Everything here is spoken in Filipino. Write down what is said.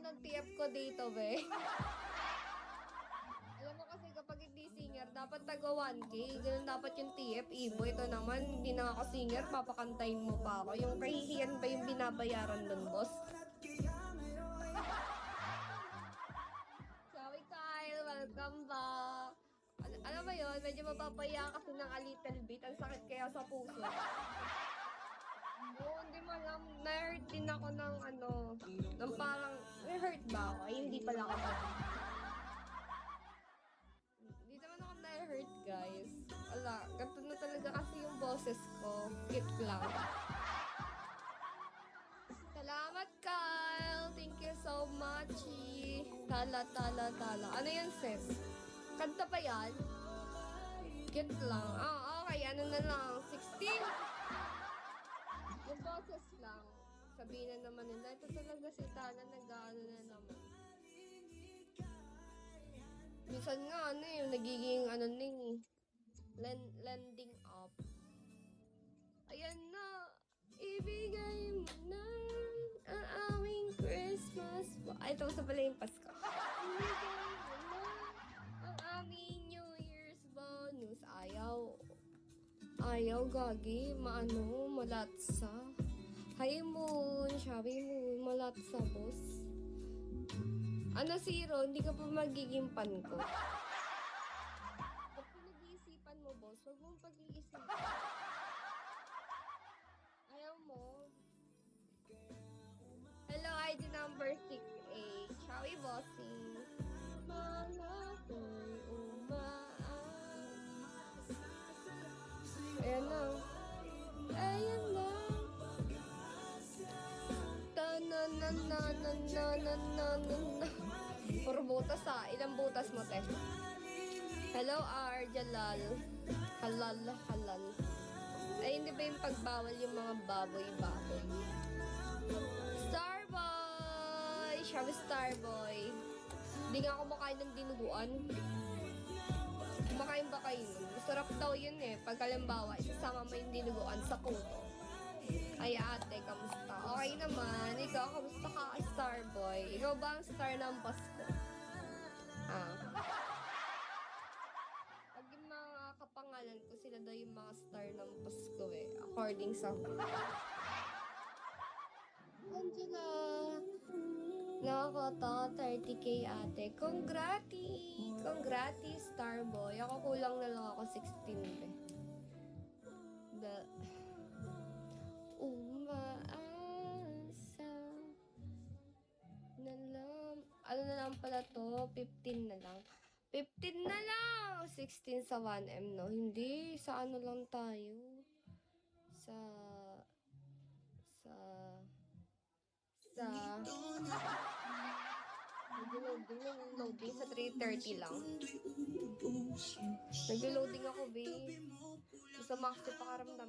naman ang TF ko dito, be. Alam mo kasi kapag hindi singer, dapat taga 1K. Ganun dapat yung TF. Ibo, ito naman, hindi na ako singer, papakantayin mo pa ako. Yung kahihiyan ba yung binabayaran dun, boss? Sorry, Kyle. Welcome back. Alam mo yun, medyo mapapaya kasi ng a little bit. Ang sakit kaya sa puso. Oo, hindi mo alam. Na-hurt din ako ng ng parang, na-hurt ba ako? Ay, hindi pala ako. Hindi naman ako na-hurt, guys. Ala, ganito na talaga kasi yung boses ko. Cute lang. Salamat, Kyle! Thank you so much. Tala. Ano yan, sis? Kanta pa yan? Cute lang. Ah, okay. Ano na lang? 16? Yung boses lang. Sabihin na naman nila. Ito talaga si Tala nag-ano na naman. Minsan nga, yung nagiging, landing up. Ayan na. Ibigay mo na ang aming Christmas. Ay, ito sa pala yung Pasko. Ibigay mo na ang aming New Year's bonus. Ayaw, gagi. Malatsa. Hi, Moon. Sabi mo, malatsa, boss. Ano, Zero? Hindi ka pa magiging pan ko. Pag pinag-iisipan mo, boss, huwag mong pag-iisipan. Ayaw mo. Hello, ID number 68. Shall we, bossing? Mga ko'y umaas. Ayan na. Ayan na. Na. Puro butas Ilang butas mo, te? Hello, R. Jalal. Halal. Ay, hindi ba yung pagbawal yung mga baboy-baboy? Starboy! Siya Starboy. Hindi nga ako makain ng dinuguan. Kumakain ba kayo? Masarap daw yun eh. Pagkalimbawa, isasama mo yung dinuguan sa puto. Ay, ate, kamusta? Okay naman. Ikaw, kamusta ka, Starboy? Ikaw ba ang star ng Pasko? Pag yung mga kapangalan ko, sila daw yung mga star ng Pasko eh. According sa... Angela! Nakakata, 30k ate. Congrats, Starboy. Ako kulang na lang ako 16 eh. Umaasa na lang. Ano na lang pala to? 15 na lang. 15 na lang! 16 sa 1M, no? Hindi. Sa ano lang tayo? Nag-loading sa 3:30 lang. Nag-loading ako, babe. Sa max, pakaramdam